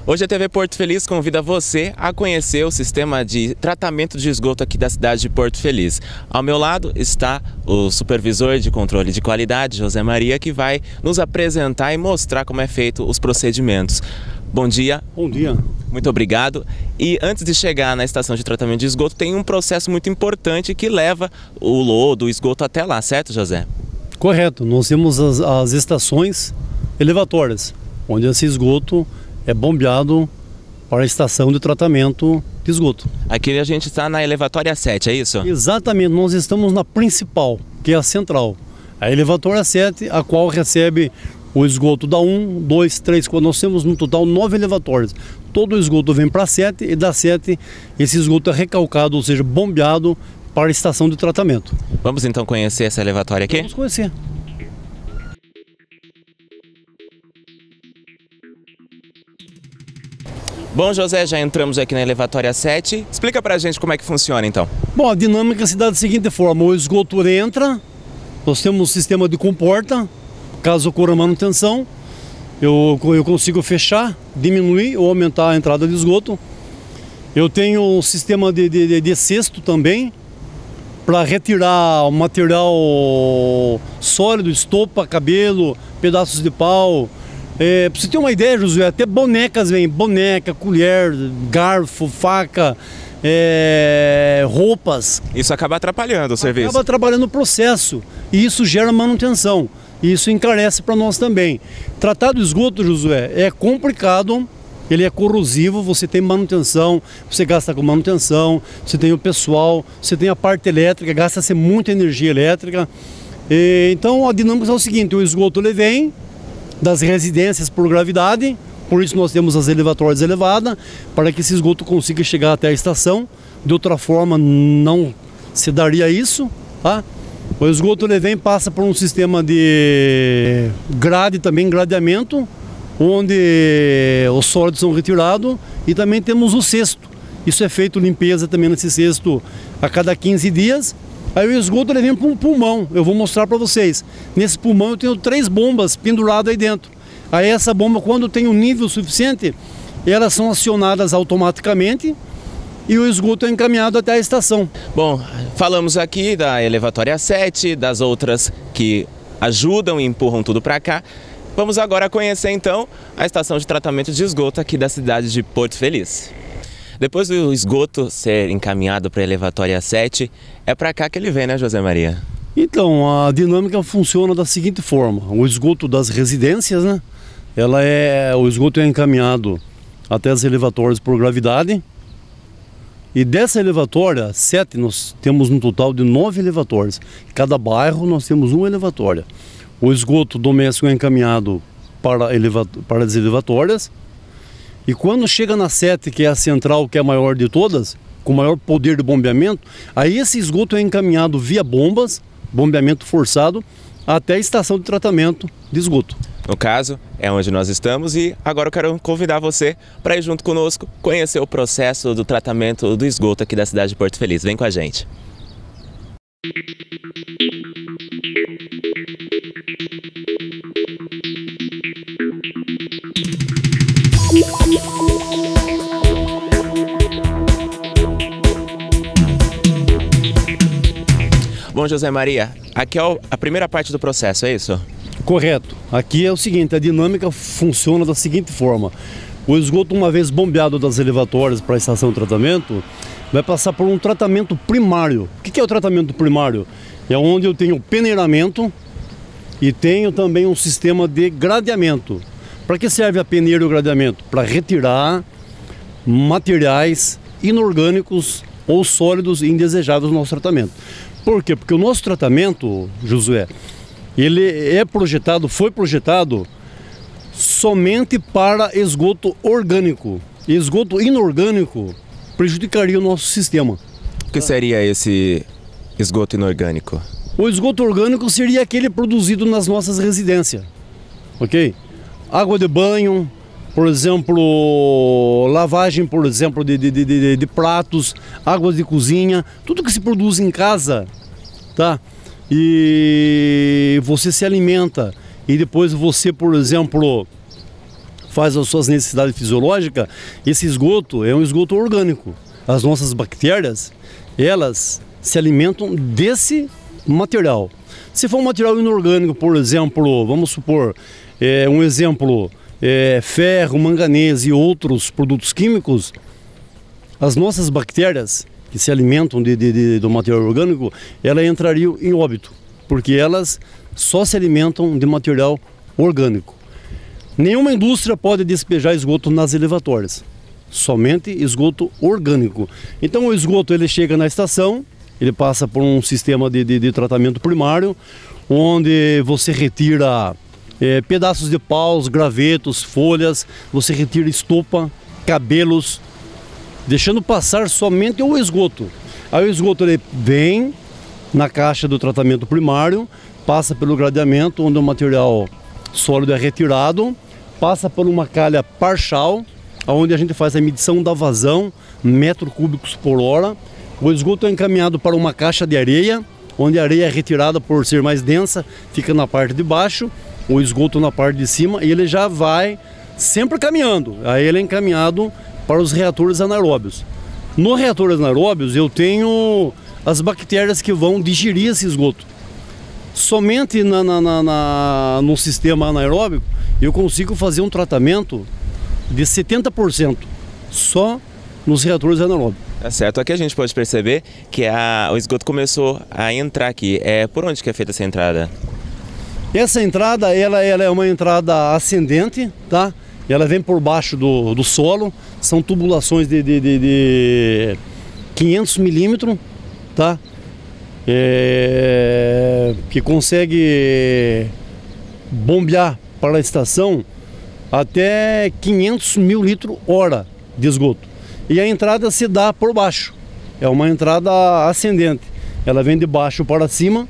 Hoje a TV Porto Feliz convida você a conhecer o sistema de tratamento de esgoto aqui da cidade de Porto Feliz. Ao meu lado está o supervisor de controle de qualidade, José Maria, que vai nos apresentar e mostrar como é feito os procedimentos. Bom dia. Bom dia. Muito obrigado. E antes de chegar na estação de tratamento de esgoto, tem um processo muito importante que leva o lodo, o esgoto até lá, certo, José? Correto. Nós temos as estações elevatórias, onde esse esgoto é bombeado para a estação de tratamento de esgoto. Aqui a gente está na elevatória 7, é isso? Exatamente, nós estamos na principal, que é a central. A elevatória 7, a qual recebe o esgoto da 1, 2, 3, 4. Nós temos no total 9 elevatórios. Todo o esgoto vem para a 7 e da 7 esse esgoto é recalcado, ou seja, bombeado para a estação de tratamento. Vamos então conhecer essa elevatória aqui? Vamos conhecer. Bom, José, já entramos aqui na elevatória 7. Explica pra gente como é que funciona, então. Bom, a dinâmica se dá da seguinte forma: o esgoto entra, nós temos um sistema de comporta, caso ocorra manutenção, eu consigo fechar, diminuir ou aumentar a entrada de esgoto. Eu tenho um sistema de cesto também, para retirar o material sólido, estopa, cabelo, pedaços de pau. Pra você ter uma ideia, Josué, até bonecas vem, boneca, colher, garfo, faca, roupas. Isso acaba atrapalhando o serviço. Acaba atrapalhando o processo e isso gera manutenção. E isso encarece para nós também. Tratar do esgoto, Josué, é complicado, ele é corrosivo, você tem manutenção, você gasta com manutenção, você tem o pessoal, você tem a parte elétrica, gasta-se muita energia elétrica. Então a dinâmica é o seguinte: o esgoto ele vem das residências por gravidade, por isso nós temos as elevatórias elevadas, para que esse esgoto consiga chegar até a estação. De outra forma não se daria isso, tá? O esgoto ele vem, passa por um sistema de grade também, gradeamento, onde os sólidos são retirados, e também temos o cesto. Isso é feito limpeza também nesse cesto a cada 15 dias. Aí o esgoto ele vem para um pulmão, eu vou mostrar para vocês. Nesse pulmão eu tenho 3 bombas penduradas aí dentro. Aí essa bomba, quando tem um nível suficiente, elas são acionadas automaticamente e o esgoto é encaminhado até a estação. Bom, falamos aqui da elevatória 7, das outras que ajudam e empurram tudo para cá. Vamos agora conhecer então a estação de tratamento de esgoto aqui da cidade de Porto Feliz. Depois do esgoto ser encaminhado para a elevatória 7, é para cá que ele vem, né, José Maria? Então, a dinâmica funciona da seguinte forma: o esgoto das residências, né? O esgoto é encaminhado até as elevatórias por gravidade. E dessa elevatória 7, nós temos um total de 9 elevatórios. Em cada bairro nós temos uma elevatória. O esgoto doméstico é encaminhado para as elevatórias. E quando chega na 7, que é a central, que é a maior de todas, com maior poder de bombeamento, aí esse esgoto é encaminhado via bombas, bombeamento forçado, até a estação de tratamento de esgoto. No caso, é onde nós estamos, e agora eu quero convidar você para ir junto conosco conhecer o processo do tratamento do esgoto aqui da cidade de Porto Feliz. Vem com a gente. Bom, José Maria, aqui é a primeira parte do processo, é isso? Correto. Aqui é o seguinte: a dinâmica funciona da seguinte forma: o esgoto, uma vez bombeado das elevatórias para a estação de tratamento, vai passar por um tratamento primário. O que é o tratamento primário? É onde eu tenho peneiramento e tenho também um sistema de gradeamento. Para que serve a peneira e o gradeamento? Para retirar materiais inorgânicos ou sólidos indesejáveis no nosso tratamento. Por quê? Porque o nosso tratamento, Josué, ele foi projetado somente para esgoto orgânico. Esgoto inorgânico prejudicaria o nosso sistema. O que seria esse esgoto inorgânico? O esgoto orgânico seria aquele produzido nas nossas residências, ok? Água de banho, por exemplo, lavagem, por exemplo, de pratos, águas de cozinha, tudo que se produz em casa, tá? E você se alimenta e depois você, por exemplo, faz as suas necessidades fisiológicas, esse esgoto é um esgoto orgânico. As nossas bactérias, elas se alimentam desse material. Se for um material inorgânico, por exemplo, vamos supor, ferro, manganês e outros produtos químicos, as nossas bactérias que se alimentam do material orgânico, elas entrariam em óbito, porque elas só se alimentam de material orgânico. Nenhuma indústria pode despejar esgoto nas elevatórias, somente esgoto orgânico. Então o esgoto ele chega na estação, ele passa por um sistema de tratamento primário, onde você retira pedaços de paus, gravetos, folhas, você retira estopa, cabelos, deixando passar somente o esgoto. Aí o esgoto ele vem na caixa do tratamento primário, passa pelo gradeamento, onde o material sólido é retirado, passa por uma calha parcial, onde a gente faz a medição da vazão, metros cúbicos por hora. O esgoto é encaminhado para uma caixa de areia, onde a areia é retirada por ser mais densa, fica na parte de baixo, o esgoto na parte de cima, e ele já vai sempre caminhando. Aí ele é encaminhado para os reatores anaeróbios. Nos reatores anaeróbios eu tenho as bactérias que vão digerir esse esgoto. Somente no sistema anaeróbico eu consigo fazer um tratamento de 70% só nos reatores anaeróbios. Tá certo. Aqui a gente pode perceber que o esgoto começou a entrar aqui. Por onde que é feita essa entrada? Essa entrada ela é uma entrada ascendente, tá? Ela vem por baixo do solo, são tubulações de 500 milímetros, tá? Que consegue bombear para a estação até 500 mil litros hora de esgoto. E a entrada se dá por baixo, é uma entrada ascendente, ela vem de baixo para cima,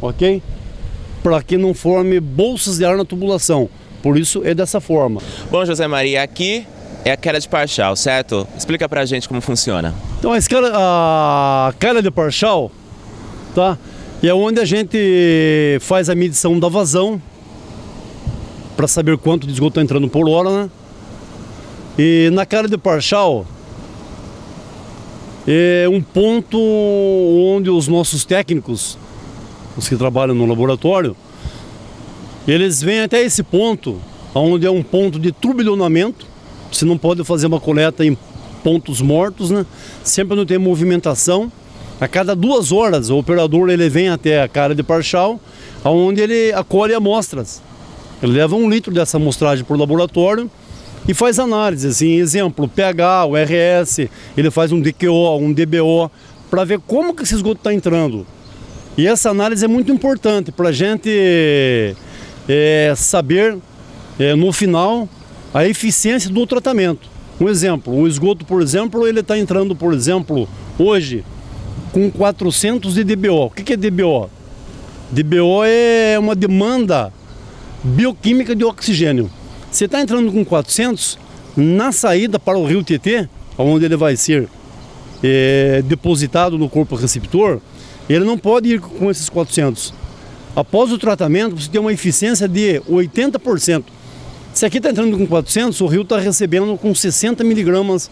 ok? Para que não forme bolsas de ar na tubulação, por isso é dessa forma. Bom, José Maria, aqui é a queda de Parchal, certo? Explica pra gente como funciona. Então a queda de Parchal, tá? É onde a gente faz a medição da vazão, para saber quanto de esgoto está entrando por hora, né? E na queda de Parchal é um ponto onde os nossos técnicos, os que trabalham no laboratório, eles vêm até esse ponto, onde é um ponto de turbilhonamento. Você não pode fazer uma coleta em pontos mortos, né? Sempre não tem movimentação. A cada 2 horas o operador ele vem até a queda de Parchal, onde ele acolhe amostras. Ele leva 1 litro dessa amostragem para o laboratório e faz análise, assim, exemplo, pH, o RS, ele faz um DQO, um DBO, para ver como que esse esgoto está entrando. E essa análise é muito importante para a gente saber, no final, a eficiência do tratamento. Um exemplo, o esgoto, por exemplo, ele está entrando, por exemplo, hoje, com 400 de DBO. O que é DBO? DBO é uma demanda bioquímica de oxigênio. Você está entrando com 400, na saída para o rio Tietê, onde ele vai ser depositado no corpo receptor, ele não pode ir com esses 400. Após o tratamento, você tem uma eficiência de 80%. Se aqui está entrando com 400, o rio está recebendo com 60 miligramas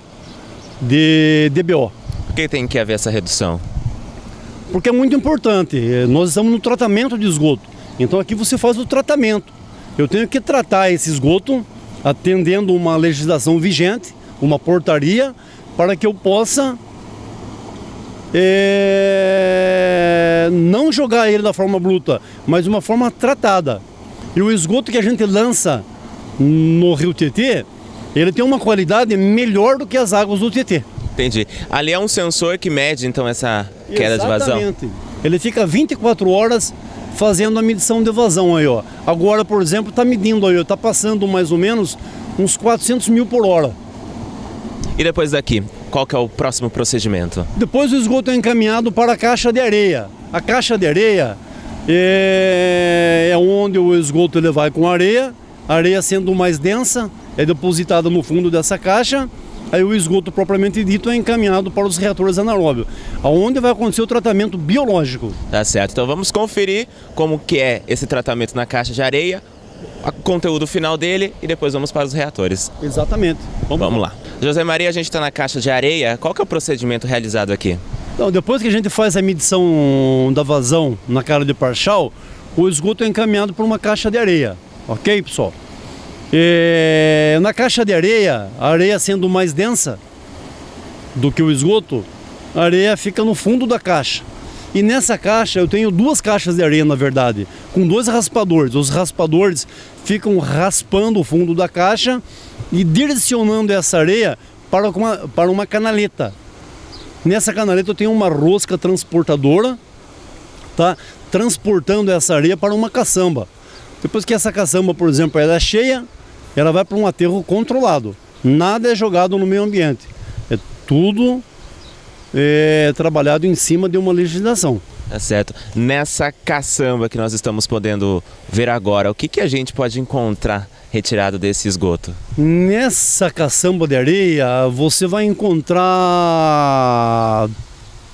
de DBO. Por que tem que haver essa redução? Porque é muito importante. Nós estamos no tratamento de esgoto. Então aqui você faz o tratamento. Eu tenho que tratar esse esgoto atendendo uma legislação vigente, uma portaria, para que eu possa não jogar ele da forma bruta, mas de uma forma tratada. E o esgoto que a gente lança no rio Tietê, ele tem uma qualidade melhor do que as águas do Tietê. Entendi. Ali é um sensor que mede então essa queda de vazão? Exatamente. Ele fica 24 horas fazendo a medição de vazão aí, ó. Agora, por exemplo, está medindo aí, está passando mais ou menos uns 400 mil por hora. E depois daqui, qual que é o próximo procedimento? Depois o esgoto é encaminhado para a caixa de areia. A caixa de areia é onde o esgoto ele vai com areia. A areia sendo mais densa, é depositada no fundo dessa caixa. Aí o esgoto propriamente dito é encaminhado para os reatores anaeróbios, onde vai acontecer o tratamento biológico. Tá certo, então vamos conferir como que é esse tratamento na caixa de areia, o conteúdo final dele e depois vamos para os reatores. Exatamente. Vamos lá. José Maria, a gente está na caixa de areia. Qual que é o procedimento realizado aqui? Então, depois que a gente faz a medição da vazão na cara de parchal, o esgoto é encaminhado para uma caixa de areia. Ok, pessoal? Na caixa de areia, a areia sendo mais densa do que o esgoto, a areia fica no fundo da caixa. E nessa caixa eu tenho duas caixas de areia, na verdade, com dois raspadores. Os raspadores ficam raspando o fundo da caixa e direcionando essa areia para uma canaleta. Nessa canaleta eu tenho uma rosca transportadora, tá? Transportando essa areia para uma caçamba. Depois que essa caçamba, por exemplo, ela é cheia, ela vai para um aterro controlado. Nada é jogado no meio ambiente. É tudo trabalhado em cima de uma legislação. Tá certo. Nessa caçamba que nós estamos podendo ver agora, o que a gente pode encontrar retirado desse esgoto? Nessa caçamba de areia, você vai encontrar...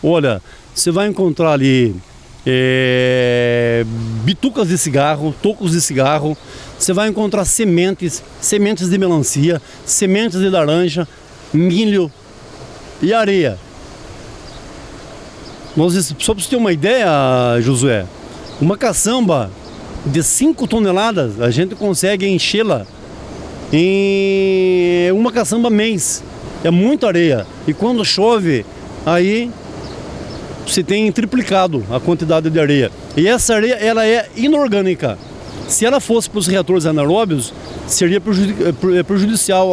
Olha, você vai encontrar ali bitucas de cigarro, tocos de cigarro. Você vai encontrar sementes de melancia, sementes de laranja, milho e areia. Só para você ter uma ideia, Josué, uma caçamba de 5 toneladas, a gente consegue enchê-la em uma caçamba mês. É muita areia. E quando chove, aí você tem triplicado a quantidade de areia. E essa areia, ela é inorgânica. Se ela fosse para os reatores anaeróbios, seria prejudicial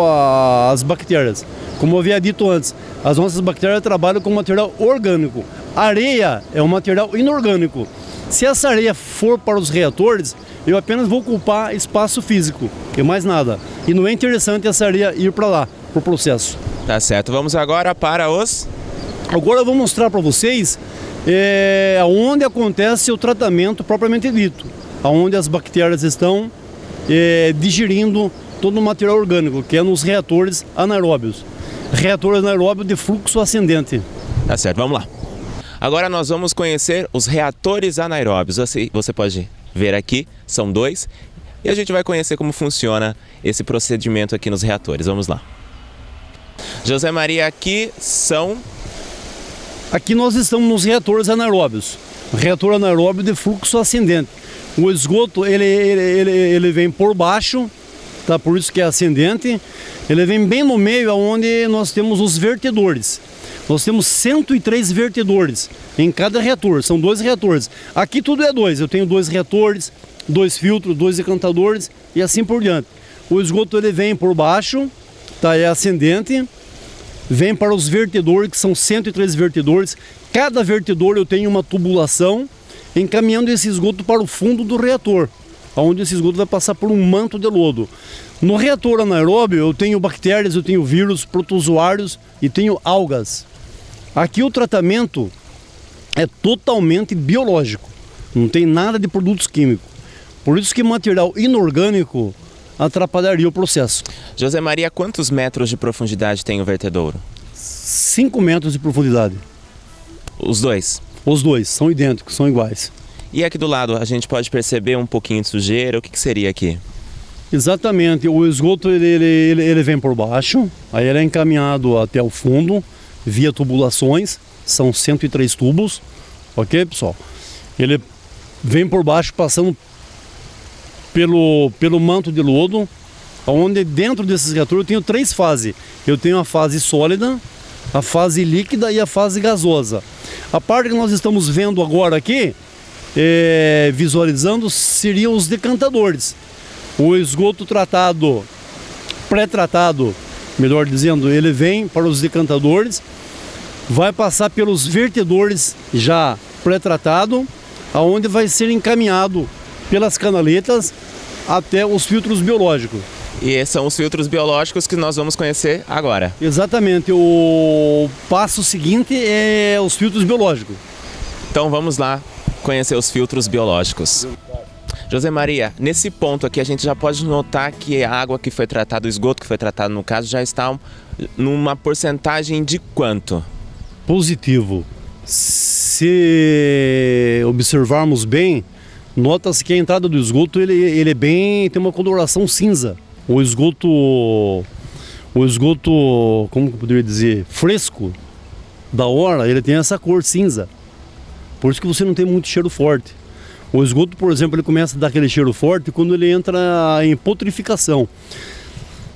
às bactérias. Como eu havia dito antes, as nossas bactérias trabalham com material orgânico. A areia é um material inorgânico. Se essa areia for para os reatores, eu apenas vou ocupar espaço físico e mais nada. E não é interessante essa areia ir para lá, para o processo. Tá certo. Vamos agora para os... Agora eu vou mostrar para vocês onde acontece o tratamento propriamente dito. Onde as bactérias estão digerindo todo o material orgânico, que é nos reatores anaeróbios. Reator anaeróbio de fluxo ascendente. Tá certo, vamos lá. Agora nós vamos conhecer os reatores anaeróbios. Você pode ver aqui, são 2. E a gente vai conhecer como funciona esse procedimento aqui nos reatores. Vamos lá. José Maria, aqui são... Aqui nós estamos nos reatores anaeróbios. Reator anaeróbio de fluxo ascendente. O esgoto, ele vem por baixo, tá? Por isso que é ascendente. Ele vem bem no meio, onde nós temos os vertedores. Nós temos 103 vertedores em cada reator, são 2 reatores. Aqui tudo é 2, eu tenho 2 reatores, 2 filtros, 2 decantadores e assim por diante. O esgoto ele vem por baixo, tá? É ascendente, vem para os vertedores, que são 103 vertedores. Cada vertedor eu tenho uma tubulação encaminhando esse esgoto para o fundo do reator, onde esse esgoto vai passar por um manto de lodo. No reator anaeróbio eu tenho bactérias, eu tenho vírus, protozoários e tenho algas. Aqui o tratamento é totalmente biológico, não tem nada de produtos químicos. Por isso que material inorgânico atrapalharia o processo. José Maria, quantos metros de profundidade tem o vertedouro? 5 metros de profundidade. Os 2? Os 2, são idênticos, são iguais. E aqui do lado, a gente pode perceber um pouquinho de sujeira, o que seria aqui? Exatamente, o esgoto ele vem por baixo, aí ele é encaminhado até o fundo, via tubulações, são 103 tubos, ok, pessoal? Ele vem por baixo, passando pelo manto de lodo, onde dentro desses reatores eu tenho 3 fases. Eu tenho a fase sólida, a fase líquida e a fase gasosa. A parte que nós estamos vendo agora aqui, visualizando, seriam os decantadores. O esgoto tratado, pré-tratado, melhor dizendo, ele vem para os decantadores, vai passar pelos vertedores já pré-tratado, aonde vai ser encaminhado pelas canaletas até os filtros biológicos. E esses são os filtros biológicos que nós vamos conhecer agora. Exatamente, o passo seguinte é os filtros biológicos. Então vamos lá conhecer os filtros biológicos. José Maria, nesse ponto aqui a gente já pode notar que a água que foi tratada, o esgoto que foi tratado no caso, já está numa porcentagem de quanto? Positivo. Se observarmos bem, Nota-se que a entrada do esgoto ele tem uma coloração cinza. O esgoto, como que eu poderia dizer, fresco da hora, ele tem essa cor cinza. Por isso que você não tem muito cheiro forte. O esgoto, por exemplo, ele começa a dar aquele cheiro forte quando ele entra em putrificação.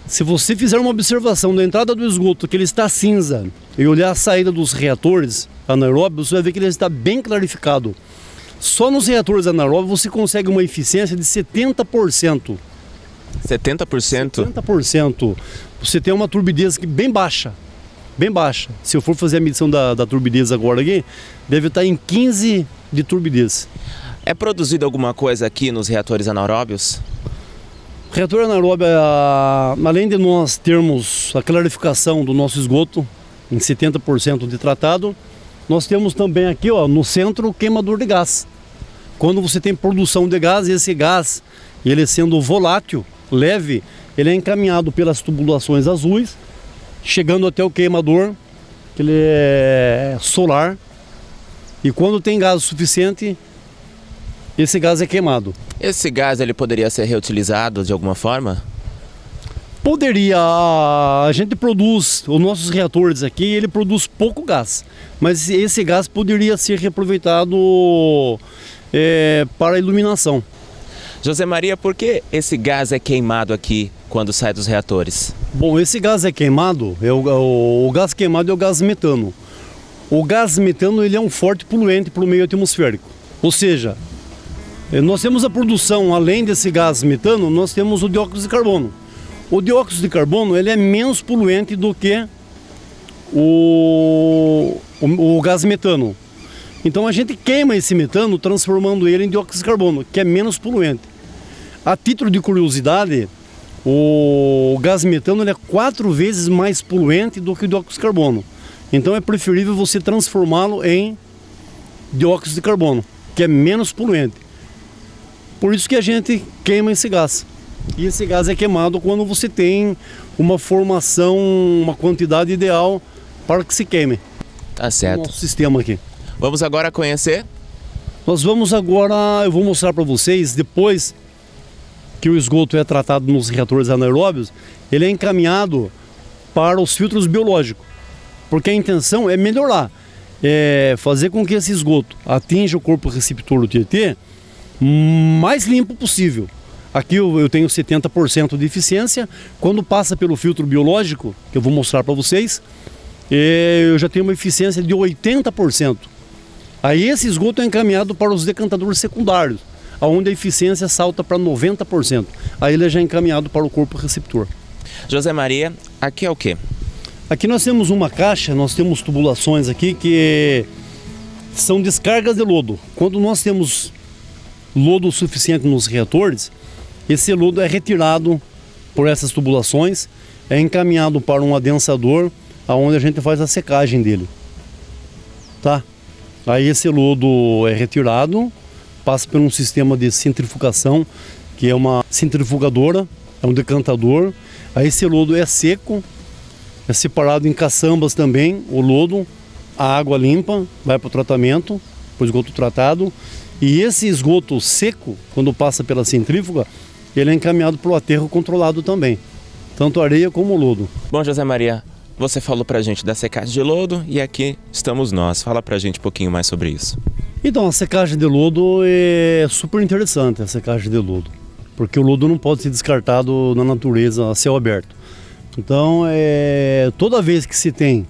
Se você fizer uma observação da entrada do esgoto, que ele está cinza, e olhar a saída dos reatores anaeróbios, você vai ver que ele está bem clarificado. Só nos reatores anaeróbios você consegue uma eficiência de 70%. 70%? 70%. Você tem uma turbidez bem baixa. Bem baixa. Se eu for fazer a medição da turbidez agora aqui, deve estar em 15 de turbidez. É produzido alguma coisa aqui nos reatores anaeróbios? O reator anaeróbio, além de nós termos a clarificação do nosso esgoto em 70% de tratado, nós temos também aqui, ó, no centro, o queimador de gás. Quando você tem produção de gás, esse gás, ele sendo volátil, leve, ele é encaminhado pelas tubulações azuis, chegando até o queimador, que ele é solar, e quando tem gás suficiente, esse gás é queimado. Esse gás ele poderia ser reutilizado de alguma forma? Poderia. A gente produz, os nossos reatores aqui, ele produz pouco gás, mas esse gás poderia ser reaproveitado para a iluminação. José Maria, por que esse gás é queimado aqui quando sai dos reatores? Bom, esse gás é queimado, o gás queimado é o gás metano. O gás metano ele é um forte poluente para o meio atmosférico, ou seja, nós temos a produção, além desse gás metano, nós temos o dióxido de carbono. O dióxido de carbono ele é menos poluente do que o gás metano. Então a gente queima esse metano transformando ele em dióxido de carbono, que é menos poluente. A título de curiosidade, o gás metano ele é 4 vezes mais poluente do que o dióxido de carbono. Então é preferível você transformá-lo em dióxido de carbono, que é menos poluente. Por isso que a gente queima esse gás. E esse gás é queimado quando você tem uma formação, uma quantidade ideal para que se queime. Tá certo. O nosso sistema aqui. Vamos agora conhecer? Nós vamos agora, eu vou mostrar para vocês, depois que o esgoto é tratado nos reatores anaeróbios, ele é encaminhado para os filtros biológicos. Porque a intenção é melhorar, fazer com que esse esgoto atinja o corpo receptor do Tietê mais limpo possível. Aqui eu tenho 70% de eficiência. Quando passa pelo filtro biológico, que eu vou mostrar para vocês, eu já tenho uma eficiência de 80%. Aí esse esgoto é encaminhado para os decantadores secundários, onde a eficiência salta para 90%. Aí ele é já encaminhado para o corpo receptor. José Maria, aqui é o quê? Aqui nós temos uma caixa, nós temos tubulações aqui que são descargas de lodo. Quando nós temos lodo suficiente nos reatores, esse lodo é retirado por essas tubulações, é encaminhado para um adensador, onde a gente faz a secagem dele. Tá? Aí esse lodo é retirado, passa por um sistema de centrifugação, que é uma centrifugadora, é um decantador. Aí esse lodo é seco, é separado em caçambas também, o lodo, a água limpa, vai para o tratamento, para o esgoto tratado. E esse esgoto seco, quando passa pela centrífuga, ele é encaminhado para o aterro controlado também, tanto areia como lodo. Bom, José Maria, você falou para a gente da secagem de lodo e aqui estamos nós. Fala para a gente um pouquinho mais sobre isso. Então, a secagem de lodo é super interessante, a secagem de lodo, porque o lodo não pode ser descartado na natureza a céu aberto. Então, toda vez que se tem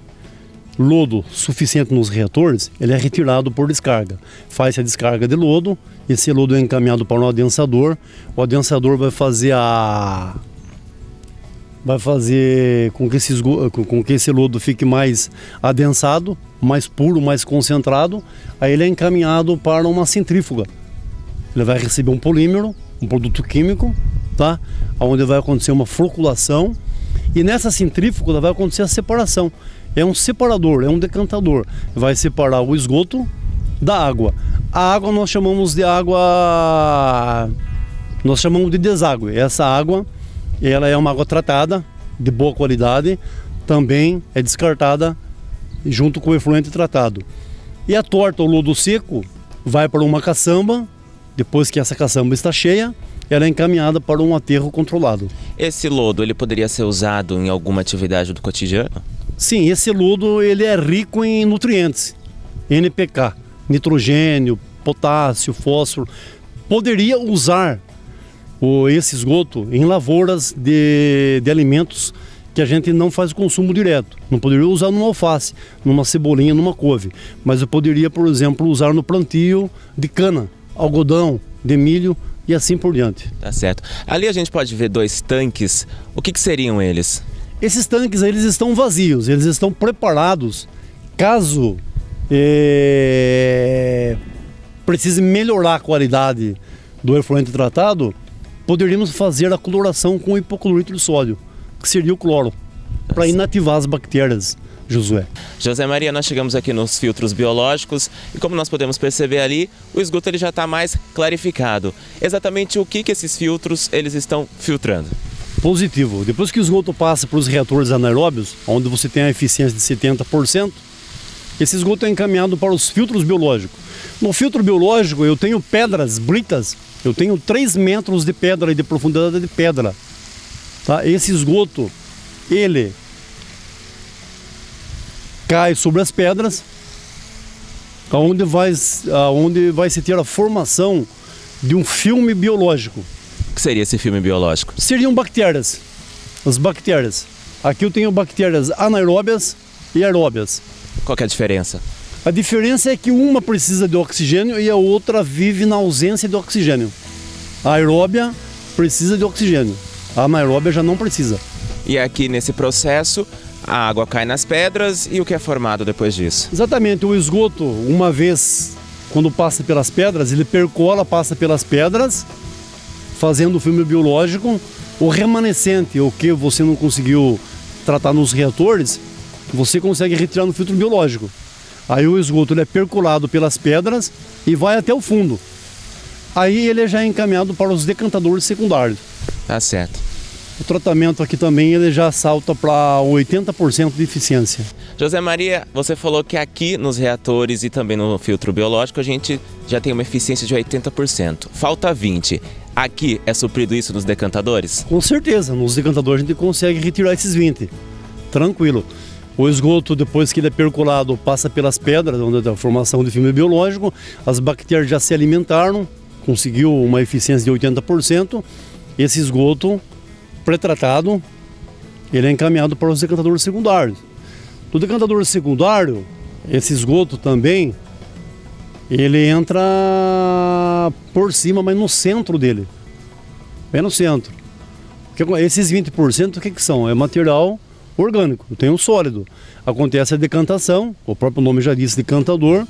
lodo suficiente nos reatores, ele é retirado por descarga. Faz a descarga de lodo, esse lodo é encaminhado para um adensador. O adensador vai fazer com que esse lodo fique mais adensado, mais puro, mais concentrado. Aí ele é encaminhado para uma centrífuga. Ele vai receber um polímero, um produto químico, tá? Onde vai acontecer uma floculação, e nessa centrífuga vai acontecer a separação. É um separador, é um decantador. Vai separar o esgoto da água. A água nós chamamos de deságue. Essa água, ela é uma água tratada, de boa qualidade, também é descartada junto com o efluente tratado. E a torta, o lodo seco, vai para uma caçamba, Depois que essa caçamba está cheia, ela é encaminhada para um aterro controlado. Esse lodo, ele poderia ser usado em alguma atividade do cotidiano? Sim, esse lodo ele é rico em nutrientes, NPK, nitrogênio, potássio, fósforo. Poderia usar esse esgoto em lavouras de alimentos que a gente não faz consumo direto. Não poderia usar numa alface, numa cebolinha, numa couve. Mas eu poderia, por exemplo, usar no plantio de cana, algodão, de milho e assim por diante. Tá certo. Ali a gente pode ver 2 tanques. O que seriam eles? Esses tanques eles estão vazios, eles estão preparados caso precise melhorar a qualidade do efluente tratado, poderíamos fazer a cloração com hipoclorito de sódio, que seria o cloro, para inativar as bactérias, Josué. José Maria, nós chegamos aqui nos filtros biológicos e como nós podemos perceber ali, o esgoto ele já está mais clarificado. Exatamente o que esses filtros eles estão filtrando? Positivo. Depois que o esgoto passa para os reatores anaeróbios, onde você tem a eficiência de 70%, esse esgoto é encaminhado para os filtros biológicos. No filtro biológico eu tenho pedras, britas, eu tenho 3 metros de pedra e de profundidade de pedra. Tá? Esse esgoto, ele cai sobre as pedras, onde vai se ter a formação de um filme biológico. O que seria esse filme biológico? Seriam bactérias, as bactérias. Aqui eu tenho bactérias anaeróbias e aeróbias. Qual que é a diferença? A diferença é que uma precisa de oxigênio e a outra vive na ausência de oxigênio. A aeróbia precisa de oxigênio, a anaeróbia já não precisa. E aqui nesse processo, a água cai nas pedras e o que é formado depois disso? Exatamente, o esgoto, uma vez, quando passa pelas pedras, ele percola, passa pelas pedras, fazendo o filme biológico. O remanescente, o que você não conseguiu tratar nos reatores, você consegue retirar no filtro biológico. Aí o esgoto ele é percolado pelas pedras e vai até o fundo. Aí ele já é encaminhado para os decantadores secundários. Tá certo. O tratamento aqui também ele já salta para 80% de eficiência. José Maria, você falou que aqui nos reatores e também no filtro biológico a gente já tem uma eficiência de 80%. Falta 20%. Aqui é suprido isso nos decantadores? Com certeza, nos decantadores a gente consegue retirar esses 20%. Tranquilo. O esgoto, depois que ele é percolado, passa pelas pedras, onde é a formação de filme biológico, as bactérias já se alimentaram, conseguiu uma eficiência de 80%. Esse esgoto pré-tratado, ele é encaminhado para os decantadores secundários. Do decantador secundário, esse esgoto também, ele entra por cima, mas no centro dele, bem no centro. Esses 20%, o que são? É material orgânico, tem um sólido. Acontece a decantação, o próprio nome já diz decantador,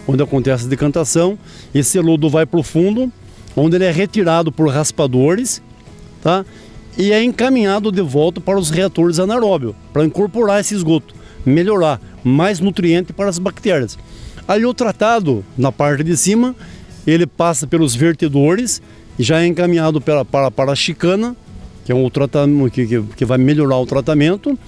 onde acontece a decantação, esse lodo vai para o fundo, onde ele é retirado por raspadores, tá? E é encaminhado de volta para os reatores anaeróbios, para incorporar esse esgoto, melhorar, mais nutriente para as bactérias. Aí o tratado, na parte de cima, ele passa pelos vertedores e já é encaminhado para a chicana, que é um tratamento que vai melhorar o tratamento,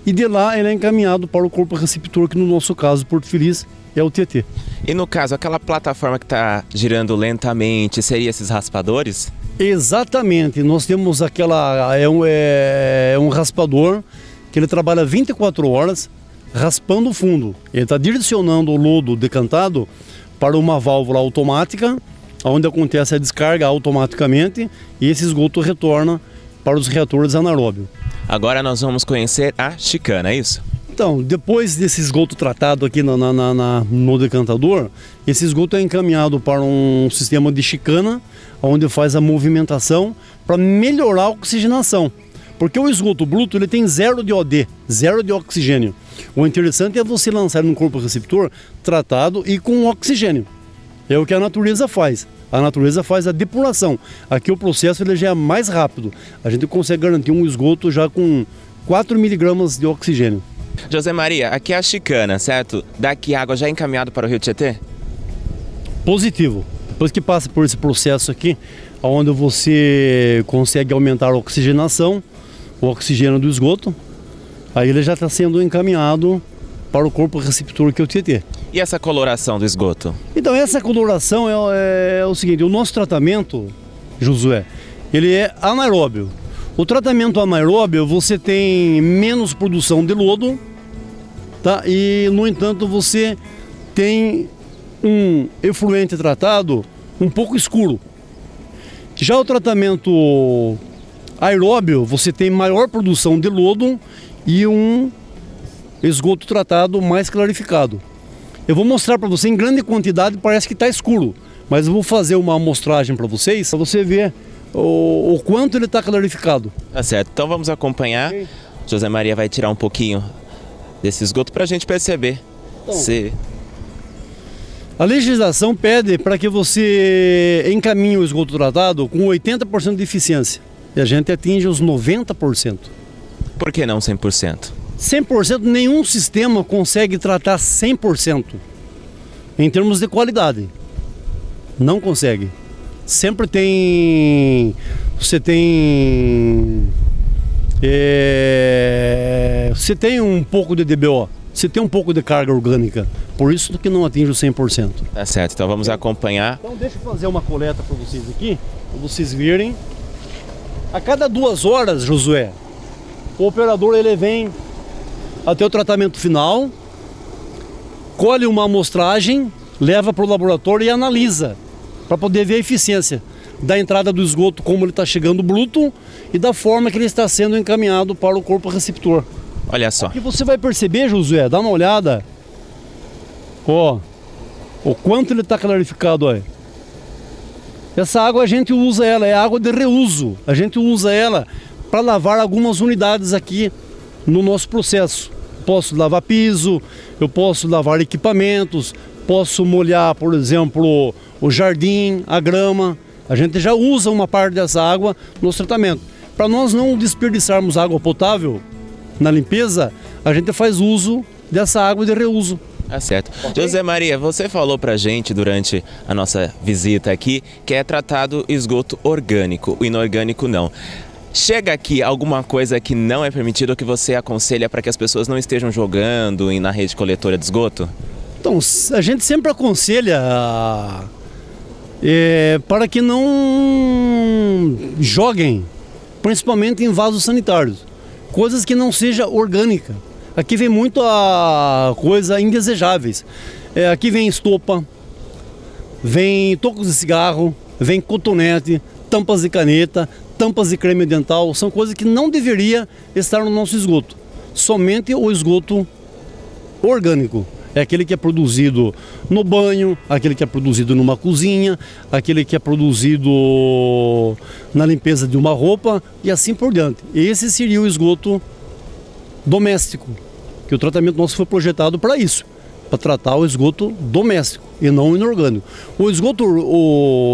e de lá ele é encaminhado para o corpo receptor, que no nosso caso, Porto Feliz, é o TT. E no caso, aquela plataforma que está girando lentamente, seria esses raspadores? Exatamente, nós temos é um raspador que ele trabalha 24 horas raspando o fundo. Ele está direcionando o lodo decantado para uma válvula automática, onde acontece a descarga automaticamente e esse esgoto retorna para os reatores anaeróbios. Agora nós vamos conhecer a chicana, é isso? Então, depois desse esgoto tratado aqui no decantador, esse esgoto é encaminhado para um sistema de chicana, onde faz a movimentação para melhorar a oxigenação. Porque o esgoto bruto ele tem 0 de OD, 0 de oxigênio. O interessante é você lançar num corpo receptor tratado e com oxigênio. É o que a natureza faz. A natureza faz a depuração. Aqui o processo ele já é mais rápido. A gente consegue garantir um esgoto já com 4 miligramas de oxigênio. José Maria, aqui é a chicana, certo? Daqui a água já é encaminhada para o Rio Tietê? Positivo. Depois que passa por esse processo aqui, onde você consegue aumentar a oxigenação, o oxigênio do esgoto, aí ele já está sendo encaminhado para o corpo receptor que é o Tietê. E essa coloração do esgoto? Então essa coloração é o seguinte, o nosso tratamento, Josué, ele é anaeróbio. O tratamento anaeróbio, você tem menos produção de lodo, tá? E no entanto você tem um efluente tratado um pouco escuro. Já o tratamento aeróbio, você tem maior produção de lodo e um esgoto tratado mais clarificado. Eu vou mostrar para você em grande quantidade, parece que está escuro, mas eu vou fazer uma amostragem para vocês, para você ver o quanto ele está clarificado. Tá certo, então vamos acompanhar. Okay. José Maria vai tirar um pouquinho desse esgoto para a gente perceber se... A legislação pede para que você encaminhe o esgoto tratado com 80% de eficiência. E a gente atinge os 90%. Por que não 100%? 100%, nenhum sistema consegue tratar 100% em termos de qualidade. Não consegue. Sempre tem... Você tem um pouco de DBO. Você tem um pouco de carga orgânica, por isso que não atinge o 100%. Tá certo, então vamos acompanhar. Então deixa eu fazer uma coleta para vocês aqui, para vocês verem. A cada 2 horas, Josué, o operador ele vem até o tratamento final, colhe uma amostragem, leva para o laboratório e analisa, para poder ver a eficiência da entrada do esgoto, como ele está chegando bruto e da forma que ele está sendo encaminhado para o corpo receptor. Olha só. Aqui você vai perceber, Josué, dá uma olhada. Ó, o quanto ele está clarificado, ó. Essa água a gente usa ela, é água de reuso. A gente usa ela para lavar algumas unidades aqui no nosso processo. Posso lavar piso, eu posso lavar equipamentos, posso molhar, por exemplo, o jardim, a grama. A gente já usa uma parte dessa água no tratamento. Para nós não desperdiçarmos água potável na limpeza, a gente faz uso dessa água de reuso. Tá certo. Okay. José Maria, você falou pra gente durante a nossa visita aqui que é tratado esgoto orgânico, o inorgânico não. Chega aqui alguma coisa que não é permitido ou que você aconselha para que as pessoas não estejam jogando na rede coletora de esgoto? Então, a gente sempre aconselha para que não joguem, principalmente em vasos sanitários. Coisas que não seja orgânica. Aqui vem muito a coisa indesejáveis. Aqui vem estopa, vem tocos de cigarro, vem cotonete, tampas de caneta, tampas de creme dental. São coisas que não deveria estar no nosso esgoto. Somente o esgoto orgânico. É aquele que é produzido no banho, aquele que é produzido numa cozinha, aquele que é produzido na limpeza de uma roupa e assim por diante. Esse seria o esgoto doméstico, que o tratamento nosso foi projetado para isso, para tratar o esgoto doméstico e não o inorgânico. O esgoto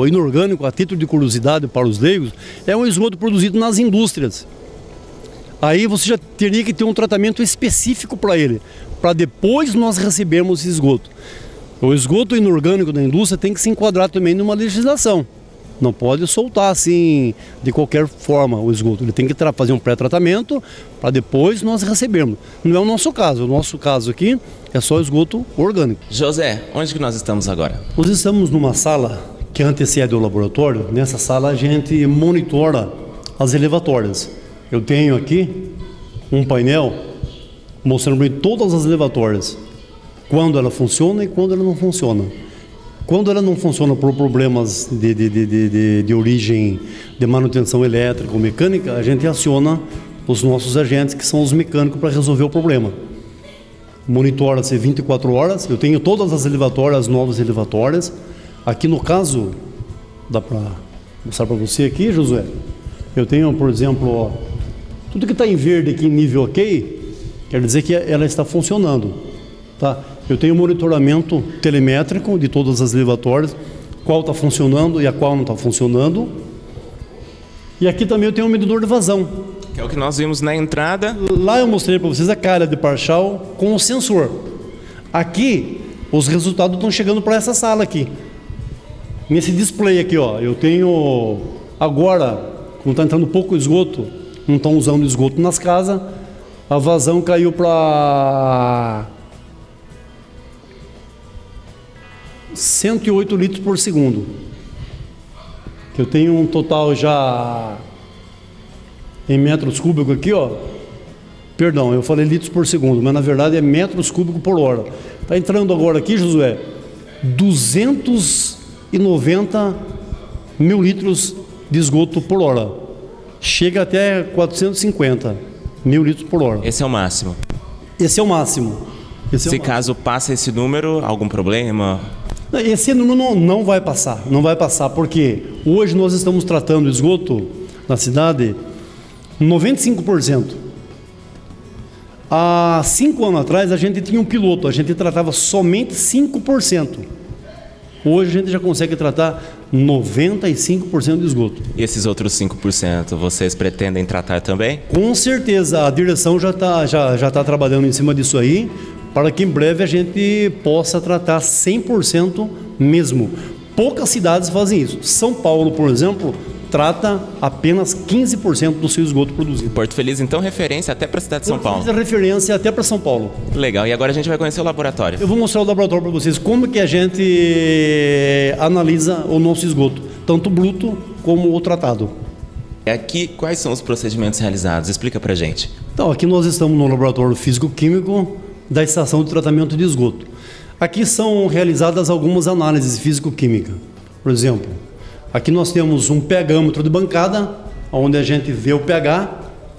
inorgânico, a título de curiosidade para os leigos, é um esgoto produzido nas indústrias. Aí você já teria que ter um tratamento específico para ele, para depois nós recebermos esse esgoto. O esgoto inorgânico da indústria tem que se enquadrar também numa legislação. Não pode soltar assim de qualquer forma o esgoto. Ele tem que fazer um pré-tratamento para depois nós recebermos. Não é o nosso caso. O nosso caso aqui é só esgoto orgânico. José, onde que nós estamos agora? Nós estamos numa sala que antecede o laboratório. Nessa sala a gente monitora as elevatórias. Eu tenho aqui um painel mostrando todas as elevatórias, quando ela funciona e quando ela não funciona. Quando ela não funciona por problemas de origem de manutenção elétrica ou mecânica, a gente aciona os nossos agentes, que são os mecânicos, para resolver o problema. Monitora-se 24 horas, eu tenho todas as elevatórias, as novas elevatórias. Aqui no caso, dá para mostrar para você aqui, Josué, eu tenho, por exemplo, ó, tudo que está em verde aqui em nível OK, quer dizer que ela está funcionando, tá? Eu tenho monitoramento telemétrico de todas as elevatórias, qual está funcionando e a qual não está funcionando. E aqui também eu tenho um medidor de vazão. Que é o que nós vimos na entrada. Lá eu mostrei para vocês a cara de Parchal com o sensor. Aqui, os resultados estão chegando para essa sala aqui. Nesse display aqui, ó, eu tenho agora, como está entrando pouco esgoto, não estão usando esgoto nas casas, a vazão caiu para 108 litros por segundo. Eu tenho um total já em metros cúbicos aqui, ó. Perdão, eu falei litros por segundo, mas na verdade é metros cúbicos por hora. Está entrando agora aqui, Josué, 290 mil litros de esgoto por hora. Chega até 450 mil litros por hora. Esse é o máximo. Esse é o máximo. Se caso passa esse número, algum problema? Esse número não vai passar. Não vai passar porque hoje nós estamos tratando esgoto na cidade 95%. Há 5 anos atrás a gente tinha um piloto, a gente tratava somente 5%. Hoje a gente já consegue tratar 95% de esgoto. E esses outros 5%, vocês pretendem tratar também? Com certeza, a direção já tá trabalhando em cima disso aí, para que em breve a gente possa tratar 100% mesmo. Poucas cidades fazem isso. São Paulo, por exemplo, trata apenas 15% do seu esgoto produzido. Porto Feliz, então, referência até para a cidade de São Paulo. É referência até para São Paulo. Legal, e agora a gente vai conhecer o laboratório. Eu vou mostrar o laboratório para vocês, como que a gente analisa o nosso esgoto, tanto bruto como o tratado. Aqui, quais são os procedimentos realizados? Explica pra gente. Então, aqui nós estamos no laboratório físico-químico da estação de tratamento de esgoto. Aqui são realizadas algumas análises físico-químicas. Por exemplo, aqui nós temos um pHmetro de bancada, onde a gente vê o pH,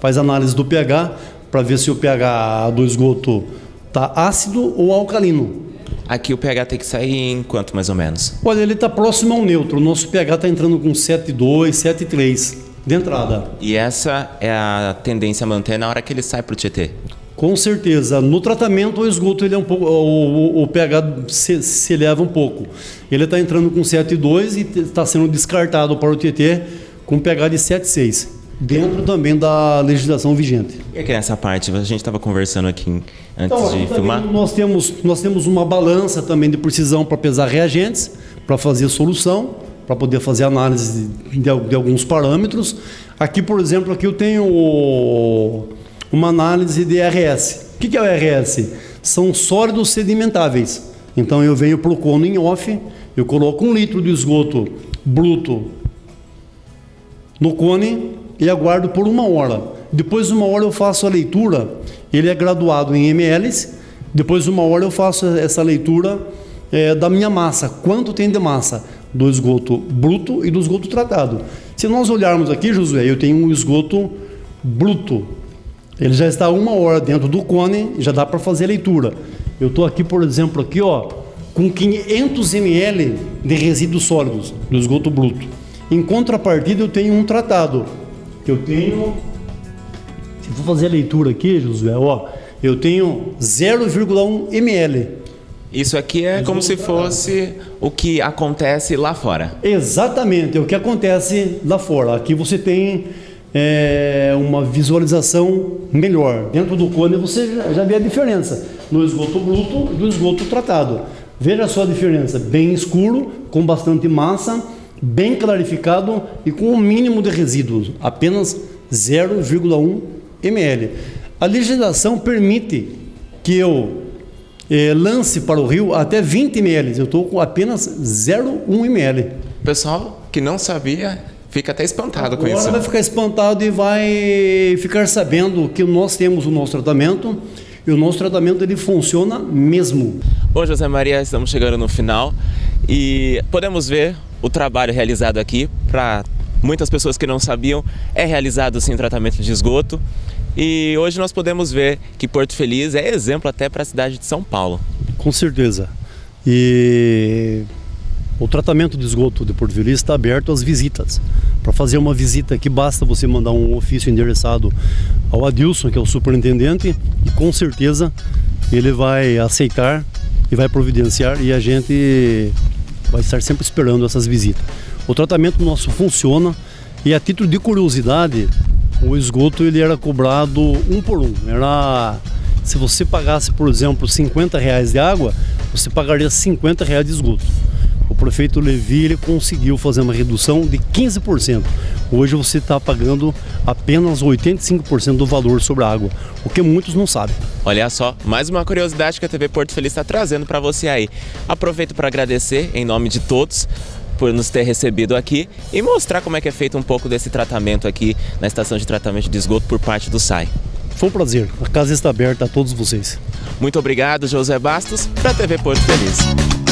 faz análise do pH, para ver se o pH do esgoto está ácido ou alcalino. Aqui o pH tem que sair em quanto, mais ou menos? Olha, ele está próximo ao neutro. O nosso pH está entrando com 7,2, 7,3 de entrada. E essa é a tendência a manter na hora que ele sai para o Tietê? Com certeza. No tratamento, o esgoto ele é um pouco, o pH se eleva um pouco. Ele está entrando com 7,2 e está sendo descartado para o Tietê com pH de 7,6, dentro também da legislação vigente. E aqui nessa parte, a gente estava conversando aqui antes Então, de filmar. Nós temos uma balança também de precisão para pesar reagentes, para fazer solução, para poder fazer análise de alguns parâmetros. Aqui, por exemplo, aqui eu tenho uma análise de RS. O que é o RS? São sólidos sedimentáveis. Então eu venho para o cono em off, eu coloco 1 litro de esgoto bruto no cone e aguardo por 1 hora. Depois de 1 hora eu faço a leitura, ele é graduado em ml. Depois de 1 hora eu faço essa leitura da minha massa. Quanto tem de massa? Do esgoto bruto e do esgoto tratado. Se nós olharmos aqui, Josué, eu tenho um esgoto bruto. Ele já está 1 hora dentro do cone, já dá para fazer a leitura. Eu estou aqui, por exemplo, aqui, ó, com 500 ml de resíduos sólidos do esgoto bruto. Em contrapartida, eu tenho um tratado. Eu tenho, se for fazer a leitura aqui, Josué, ó, eu tenho 0,1 ml. Isso aqui é como se fosse o que acontece lá fora. Exatamente, é o que acontece lá fora. Aqui você tem uma visualização melhor. Dentro do cone você já vê a diferença no esgoto bruto e do esgoto tratado. Veja só a diferença, bem escuro, com bastante massa, bem clarificado e com o mínimo de resíduos, apenas 0,1 ml. A legislação permite que eu lance para o rio até 20 ml, eu estou com apenas 0,1 ml. Pessoal que não sabia, fica até espantado com isso. Agora vai ficar espantado e vai ficar sabendo que nós temos o nosso tratamento e o nosso tratamento ele funciona mesmo. Bom, José Maria, estamos chegando no final e podemos ver o trabalho realizado aqui. Para muitas pessoas que não sabiam, é realizado sim tratamento de esgoto. E hoje nós podemos ver que Porto Feliz é exemplo até para a cidade de São Paulo. Com certeza. E o tratamento de esgoto de Porto Feliz está aberto às visitas. Para fazer uma visita aqui basta você mandar um ofício endereçado ao Adilson, que é o superintendente, e com certeza ele vai aceitar e vai providenciar e a gente vai estar sempre esperando essas visitas. O tratamento nosso funciona e a título de curiosidade, o esgoto ele era cobrado 1 por 1. Se você pagasse, por exemplo, R$50 de água, você pagaria R$50 de esgoto. O prefeito Levi, ele conseguiu fazer uma redução de 15%. Hoje você está pagando apenas 85% do valor sobre a água, o que muitos não sabem. Olha só, mais uma curiosidade que a TV Porto Feliz está trazendo para você aí. Aproveito para agradecer em nome de todos por nos ter recebido aqui e mostrar como é que é feito um pouco desse tratamento aqui na estação de tratamento de esgoto por parte do SAI. Foi um prazer, a casa está aberta a todos vocês. Muito obrigado, José Bastos, para a TV Porto Feliz.